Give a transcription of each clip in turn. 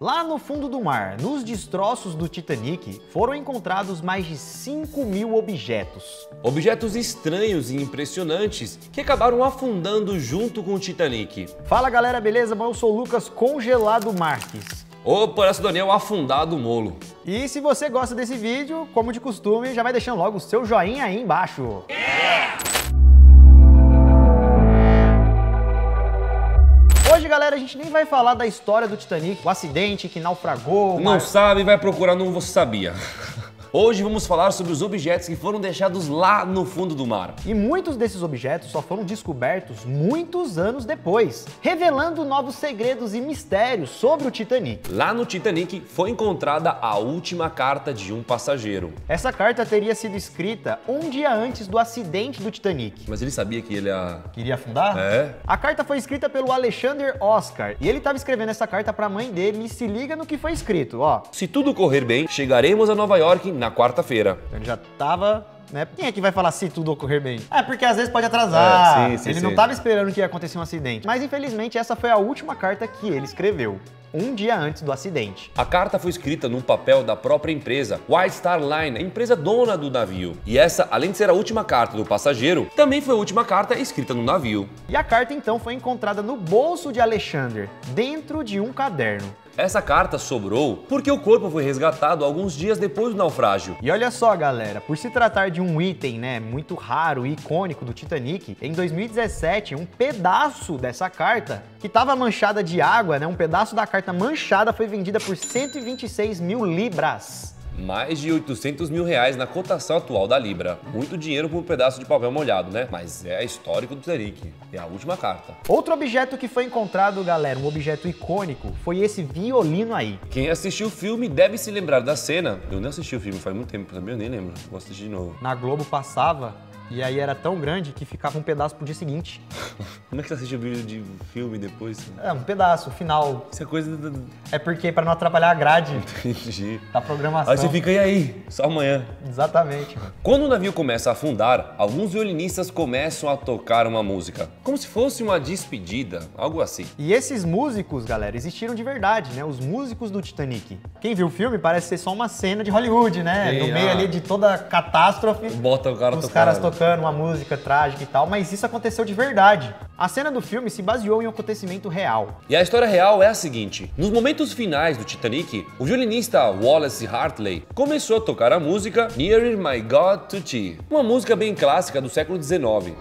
Lá no fundo do mar, nos destroços do Titanic, foram encontrados mais de 5.000 objetos. Objetos estranhos e impressionantes que acabaram afundando junto com o Titanic. Fala galera, beleza? Bom, eu sou o Lucas Congelado Marques. Opa, eu sou o Daniel Afundado Molo. E se você gosta desse vídeo, como de costume, já vai deixando logo o seu joinha aí embaixo. Hoje, galera, a gente nem vai falar da história do Titanic, o acidente que naufragou. Não sabe, vai procurar no Você Sabia. Hoje vamos falar sobre os objetos que foram deixados lá no fundo do mar. E muitos desses objetos só foram descobertos muitos anos depois, revelando novos segredos e mistérios sobre o Titanic. Lá no Titanic foi encontrada a última carta de um passageiro. Essa carta teria sido escrita um dia antes do acidente do Titanic. Mas ele sabia que ele Queria afundar? É. A carta foi escrita pelo Alexander Oscar e ele estava escrevendo essa carta para a mãe dele e se liga no que foi escrito, ó. Se tudo correr bem, chegaremos a Nova York na quarta-feira. Ele já tava, né? Quem é que vai falar se tudo ocorrer bem? É, porque às vezes pode atrasar. Ele não tava esperando que ia acontecer um acidente. Mas infelizmente essa foi a última carta que ele escreveu, um dia antes do acidente. A carta foi escrita num papel da própria empresa, White Star Line, a empresa dona do navio. E essa, além de ser a última carta do passageiro, também foi a última carta escrita no navio. E a carta então foi encontrada no bolso de Alexander, dentro de um caderno. Essa carta sobrou porque o corpo foi resgatado alguns dias depois do naufrágio. E olha só, galera, por se tratar de um item, né, muito raro e icônico do Titanic, em 2017, um pedaço dessa carta, que estava manchada de água, né, um pedaço da carta manchada foi vendida por 126 mil libras. Mais de 800 mil reais na cotação atual da Libra. Muito dinheiro por um pedaço de papel molhado, né? Mas é histórico do Titanic. É a última carta. Outro objeto que foi encontrado, galera, um objeto icônico, foi esse violino aí. Quem assistiu o filme deve se lembrar da cena. Eu não assisti o filme faz muito tempo também, eu nem lembro. Vou assistir de novo. Na Globo passava, e aí era tão grande que ficava um pedaço pro dia seguinte. Como é que você assistiu o vídeo de filme depois? É, um pedaço, o final. Isso é coisa... É porque pra não atrapalhar a grade Entendi. da programação. Aí você fica aí, só amanhã. Exatamente, mano. Quando o navio começa a afundar, alguns violinistas começam a tocar uma música. Como se fosse uma despedida, algo assim. E esses músicos, galera, existiram de verdade, né? Os músicos do Titanic. Quem viu o filme parece ser só uma cena de Hollywood, né? Sim, no meio ali de toda catástrofe. Bota o cara os tocando. caras tocando uma música trágica e tal, mas isso aconteceu de verdade. A cena do filme se baseou em um acontecimento real. E a história real é a seguinte: nos momentos finais do Titanic, o violinista Wallace Hartley começou a tocar a música Nearer My God to Thee, uma música bem clássica do século XIX.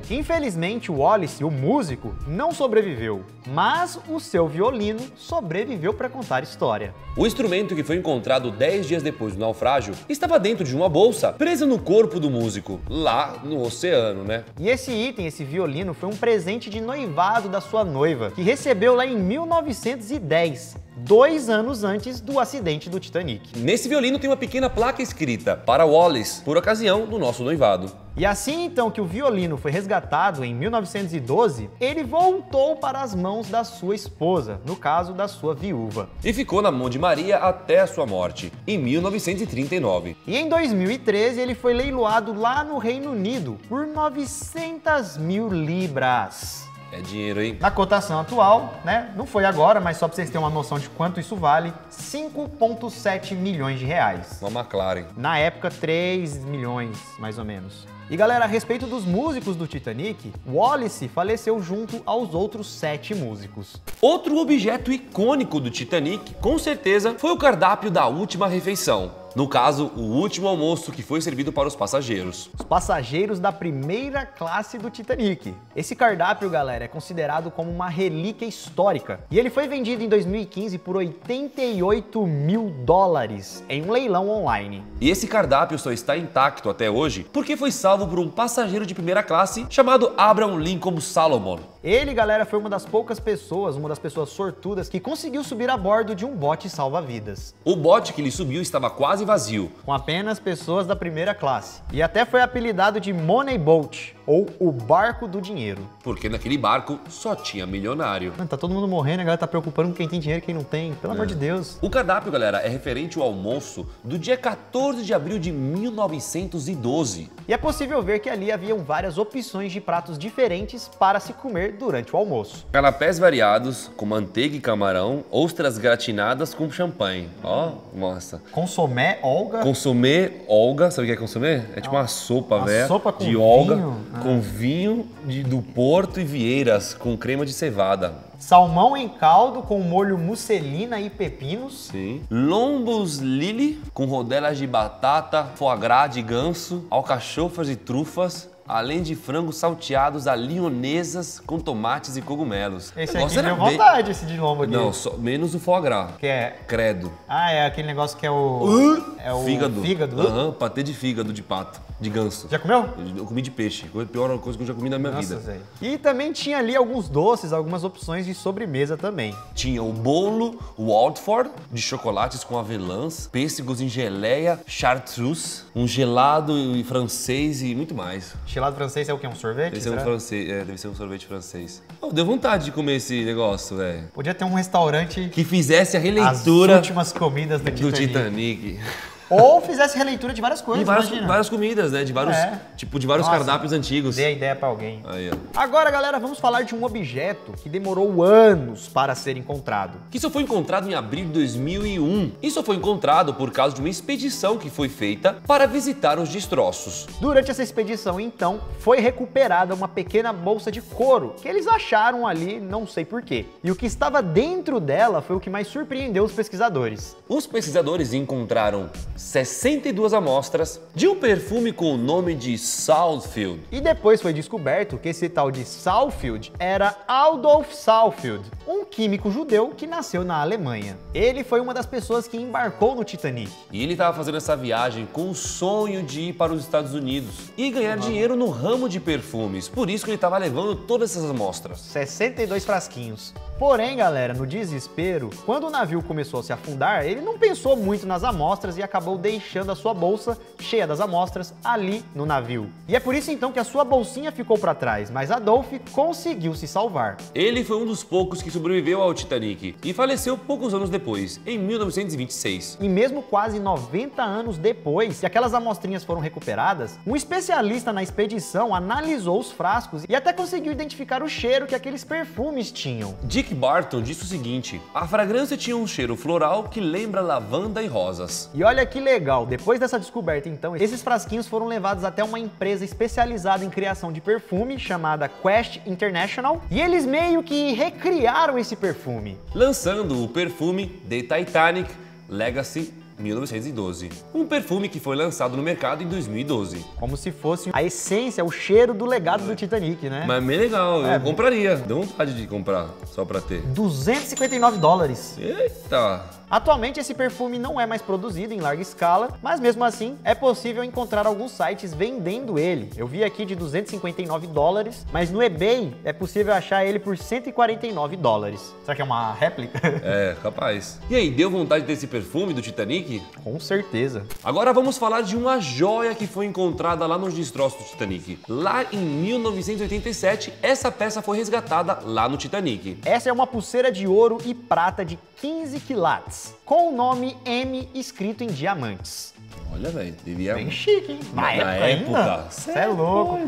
Infelizmente, o Wallace, o músico, não sobreviveu, mas o seu violino sobreviveu para contar história. O instrumento, que foi encontrado 10 dias depois do naufrágio, estava dentro de uma bolsa presa no corpo do músico, lá no oceano, né? E esse item, esse violino, foi um presente de noivado da sua noiva, que recebeu lá em 1910. 2 anos antes do acidente do Titanic. Nesse violino tem uma pequena placa escrita para Wallace, por ocasião do nosso noivado. E assim então que o violino foi resgatado em 1912, ele voltou para as mãos da sua esposa, no caso da sua viúva. E ficou na mão de Maria até a sua morte, em 1939. E em 2013 ele foi leiloado lá no Reino Unido por 900 mil libras. É dinheiro, hein? Na cotação atual, né? Não foi agora, mas só para vocês terem uma noção de quanto isso vale, 5,7 milhões de reais. Uma McLaren. Na época, 3 milhões, mais ou menos. E galera, a respeito dos músicos do Titanic, Wallace faleceu junto aos outros 7 músicos. Outro objeto icônico do Titanic, com certeza, foi o cardápio da última refeição. No caso, o último almoço que foi servido para os passageiros. Os passageiros da primeira classe do Titanic. Esse cardápio, galera, é considerado como uma relíquia histórica. E ele foi vendido em 2015 por 88 mil dólares em um leilão online. E esse cardápio só está intacto até hoje porque foi salvo por um passageiro de primeira classe chamado Abraham Lincoln Salomon. Ele, galera, foi uma das poucas pessoas, uma das pessoas sortudas que conseguiu subir a bordo de um bote salva-vidas. O bote que ele subiu estava quase vazio, com apenas pessoas da primeira classe. E até foi apelidado de Money Boat. ou o barco do dinheiro. Porque naquele barco só tinha milionário. Mano, tá todo mundo morrendo, a galera tá preocupando com quem tem dinheiro e quem não tem. Pelo amor de Deus. O cardápio, galera, é referente ao almoço do dia 14 de abril de 1912. E é possível ver que ali haviam várias opções de pratos diferentes para se comer durante o almoço. Canapés variados, com manteiga e camarão, ostras gratinadas com champanhe. Ó, nossa. Consomé, Olga. Consomê, Olga, sabe o que é consomê? É tipo uma sopa, velho. Sopa com de Olga, vinho? com vinho do Porto e Vieiras, com crema de cevada. Salmão em caldo com molho musselina e pepinos. Sim. Lombos Lili, com rodelas de batata, foie gras de ganso, alcachofras e trufas, além de frangos salteados a lionesas com tomates e cogumelos. Esse aqui deu vontade, esse de lombo aqui. Não, menos o foie gras. Que é? Credo. Ah, é aquele negócio que é o... É o Fígado. Fígado? Aham, patê de fígado de pato, de ganso. Já comeu? Eu comi de peixe, a pior coisa que eu já comi na minha vida. Zé. E também tinha ali alguns doces, algumas opções de sobremesa também. Tinha o bolo Walford, de chocolates com avelãs, pêssegos em geleia, chartreuse, um gelado francês e muito mais. Gelado francês é o quê? Um sorvete? Deve ser um sorvete francês. Oh, deu vontade de comer esse negócio, velho. Podia ter um restaurante que fizesse a as releitura últimas comidas do Titanic. Ou fizesse releitura de várias coisas, várias comidas, né? De vários, de vários cardápios antigos. Dê a ideia pra alguém. Aí, ó. Agora, galera, vamos falar de um objeto que demorou anos para ser encontrado. Que só foi encontrado em abril de 2001. Isso foi encontrado por causa de uma expedição que foi feita para visitar os destroços. Durante essa expedição, então, foi recuperada uma pequena bolsa de couro que eles acharam ali, não sei porquê. E o que estava dentro dela foi o que mais surpreendeu os pesquisadores. Os pesquisadores encontraram 62 amostras de um perfume com o nome de Southfield. E depois foi descoberto que esse tal de Southfield era Adolf Southfield, um químico judeu que nasceu na Alemanha. Ele foi uma das pessoas que embarcou no Titanic. E ele estava fazendo essa viagem com o sonho de ir para os Estados Unidos e ganhar dinheiro no ramo de perfumes. Por isso que ele estava levando todas essas amostras. 62 frasquinhos. Porém, galera, no desespero, quando o navio começou a se afundar, ele não pensou muito nas amostras e acabou deixando a sua bolsa cheia das amostras ali no navio. E é por isso então que a sua bolsinha ficou para trás, mas Adolf conseguiu se salvar. Ele foi um dos poucos que sobreviveu ao Titanic e faleceu poucos anos depois, em 1926. E mesmo quase 90 anos depois que aquelas amostrinhas foram recuperadas, um especialista na expedição analisou os frascos e até conseguiu identificar o cheiro que aqueles perfumes tinham. Dick Barton disse o seguinte: a fragrância tinha um cheiro floral que lembra lavanda e rosas. E olha que legal, depois dessa descoberta então, esses frasquinhos foram levados até uma empresa especializada em criação de perfume, chamada Quest International, e eles meio que recriaram esse perfume, lançando o perfume The Titanic Legacy 1912. Um perfume que foi lançado no mercado em 2012. Como se fosse a essência, o cheiro do legado do Titanic, né? Mas bem legal, eu compraria. Dá vontade de comprar, só pra ter. $259. Eita! Atualmente esse perfume não é mais produzido em larga escala, mas mesmo assim é possível encontrar alguns sites vendendo ele. Eu vi aqui de $259, mas no eBay é possível achar ele por $149. Será que é uma réplica? É, capaz. E aí, deu vontade de ter esse perfume do Titanic? Com certeza. Agora vamos falar de uma joia que foi encontrada lá nos destroços do Titanic. Lá em 1987, essa peça foi resgatada lá no Titanic. Essa é uma pulseira de ouro e prata de 15 quilates, com o nome M escrito em diamantes. Olha, velho, devia... Bem chique, hein? Na época. Você é louco.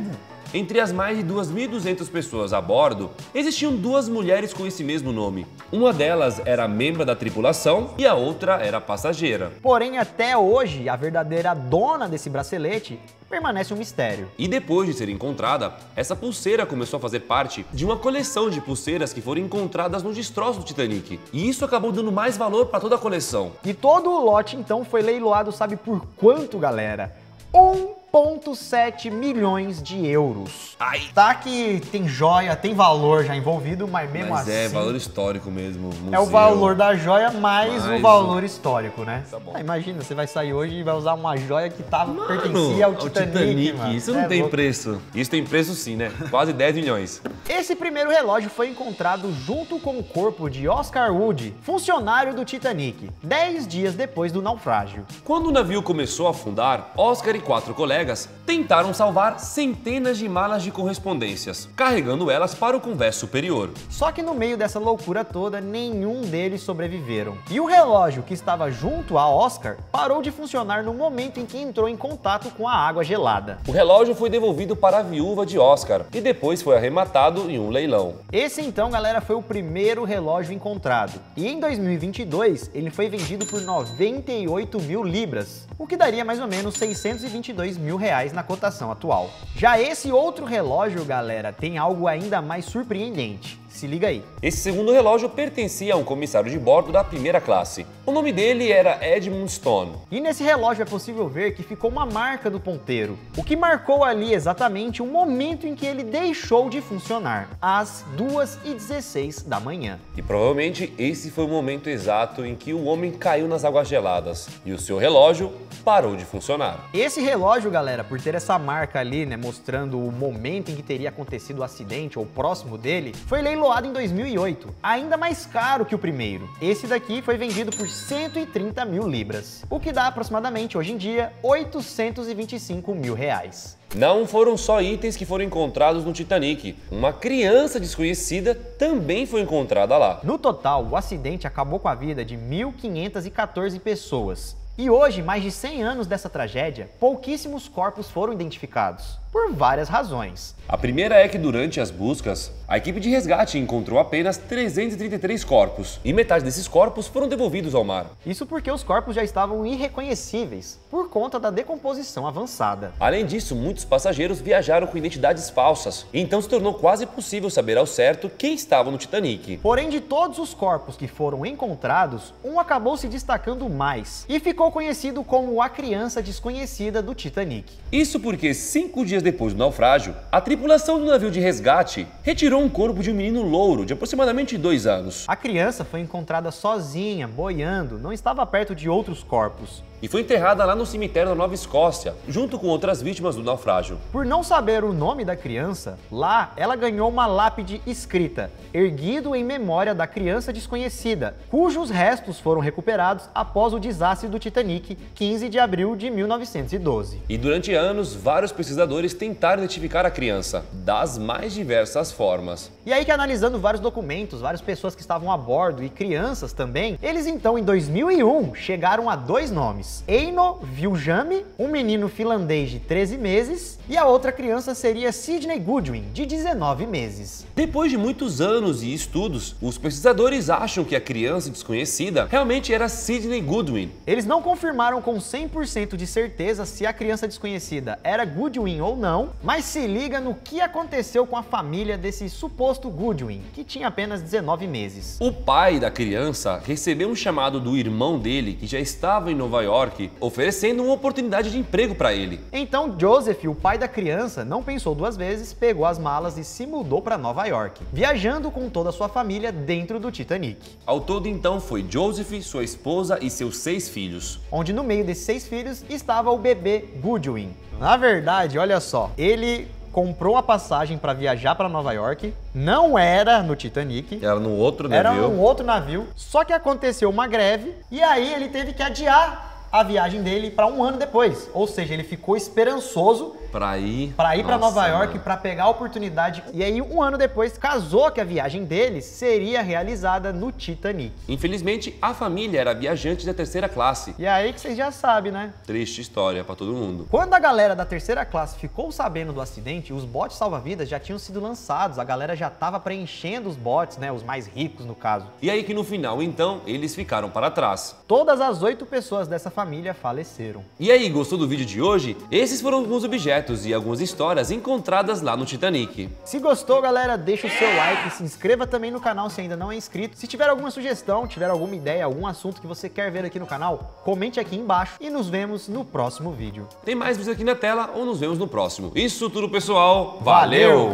Entre as mais de 2.200 pessoas a bordo, existiam duas mulheres com esse mesmo nome. Uma delas era membro da tripulação e a outra era passageira. Porém, até hoje, a verdadeira dona desse bracelete permanece um mistério. E depois de ser encontrada, essa pulseira começou a fazer parte de uma coleção de pulseiras que foram encontradas nos destroços do Titanic. E isso acabou dando mais valor para toda a coleção. E todo o lote, então, foi leiloado, sabe por quanto, galera? 1,7 milhões de euros. Ai. Tá que tem joia, tem valor já envolvido, mas mesmo assim... é valor histórico mesmo. Museu. É o valor da joia mais o valor histórico, né? Tá bom. Imagina, você vai sair hoje e vai usar uma joia que pertencia ao Titanic, mano. Isso não tem preço. Isso tem preço sim, né? Quase 10 milhões. Esse primeiro relógio foi encontrado junto com o corpo de Oscar Wood, funcionário do Titanic, 10 dias depois do naufrágio. Quando o navio começou a afundar, Oscar e 4 colegas colegas tentaram salvar centenas de malas de correspondências, carregando elas para o convés superior. Só que no meio dessa loucura toda, nenhum deles sobreviveram. E o relógio que estava junto a Oscar parou de funcionar no momento em que entrou em contato com a água gelada. O relógio foi devolvido para a viúva de Oscar e depois foi arrematado em um leilão. Esse então, galera, foi o primeiro relógio encontrado. E em 2022, ele foi vendido por 98 mil libras, o que daria mais ou menos 622 mil reais na cotação atual. Já esse outro relógio, galera, tem algo ainda mais surpreendente. Se liga aí. Esse segundo relógio pertencia a um comissário de bordo da primeira classe. O nome dele era Edmund Stone. E nesse relógio é possível ver que ficou uma marca do ponteiro, o que marcou ali exatamente o momento em que ele deixou de funcionar, às 2h16 da manhã. E provavelmente esse foi o momento exato em que o homem caiu nas águas geladas e o seu relógio parou de funcionar. Esse relógio, galera, por ter essa marca ali, né, mostrando o momento em que teria acontecido o acidente ou próximo dele, foi leiloado em 2008, ainda mais caro que o primeiro. Esse daqui foi vendido por 130 mil libras, o que dá aproximadamente, hoje em dia, 825 mil reais. Não foram só itens que foram encontrados no Titanic. Uma criança desconhecida também foi encontrada lá. No total, o acidente acabou com a vida de 1.514 pessoas. E hoje, mais de 100 anos dessa tragédia, pouquíssimos corpos foram identificados, por várias razões. A primeira é que durante as buscas, a equipe de resgate encontrou apenas 333 corpos, e metade desses corpos foram devolvidos ao mar. Isso porque os corpos já estavam irreconhecíveis, por conta da decomposição avançada. Além disso, muitos passageiros viajaram com identidades falsas, então se tornou quase impossível saber ao certo quem estava no Titanic. Porém, de todos os corpos que foram encontrados, um acabou se destacando mais, e ficou conhecido como a criança desconhecida do Titanic. Isso porque 5 dias depois do naufrágio, a tripulação do navio de resgate retirou um corpo de um menino louro de aproximadamente 2 anos. A criança foi encontrada sozinha, boiando, não estava perto de outros corpos. E foi enterrada lá no cemitério da Nova Escócia, junto com outras vítimas do naufrágio. Por não saber o nome da criança, lá ela ganhou uma lápide escrita, erguido em memória da criança desconhecida, cujos restos foram recuperados após o desastre do Titanic, 15 de abril de 1912. E durante anos, vários pesquisadores tentaram identificar a criança, das mais diversas formas. E aí que, analisando vários documentos, várias pessoas que estavam a bordo e crianças também, eles então em 2001 chegaram a 2 nomes. Eino Viljami, um menino finlandês de 13 meses, e a outra criança seria Sidney Goodwin, de 19 meses. Depois de muitos anos e estudos, os pesquisadores acham que a criança desconhecida realmente era Sidney Goodwin. Eles não confirmaram com 100% de certeza se a criança desconhecida era Goodwin ou não, mas se liga no que aconteceu com a família desse suposto Goodwin, que tinha apenas 19 meses. O pai da criança recebeu um chamado do irmão dele, que já estava em Nova York, oferecendo uma oportunidade de emprego para ele. Então Joseph, o pai da criança, não pensou 2 vezes, pegou as malas e se mudou para Nova York, viajando com toda a sua família dentro do Titanic. Ao todo então foi Joseph, sua esposa e seus 6 filhos. Onde no meio desses 6 filhos estava o bebê Goodwin. Na verdade, olha só, ele comprou a passagem para viajar para Nova York, não era no Titanic. Era no outro navio. Era um outro navio, só que aconteceu uma greve e aí ele teve que adiar a viagem dele para 1 ano depois. Ou seja, ele ficou esperançoso para ir para Nova York, para pegar a oportunidade. E aí, 1 ano depois, casou que a viagem dele seria realizada no Titanic. Infelizmente, a família era viajante da 3ª classe. E aí que vocês já sabem, né? Triste história para todo mundo. Quando a galera da 3ª classe ficou sabendo do acidente, os botes salva-vidas já tinham sido lançados. A galera já estava preenchendo os botes, né? Os mais ricos, no caso. E aí que no final, então, eles ficaram para trás. Todas as 8 pessoas dessa família faleceram. E aí, gostou do vídeo de hoje? Esses foram alguns objetos e algumas histórias encontradas lá no Titanic. Se gostou, galera, deixa o seu like, se inscreva também no canal se ainda não é inscrito. Se tiver alguma sugestão, tiver alguma ideia, algum assunto que você quer ver aqui no canal, comente aqui embaixo e nos vemos no próximo vídeo. Tem mais vídeos aqui na tela ou nos vemos no próximo. Isso tudo, pessoal. Valeu!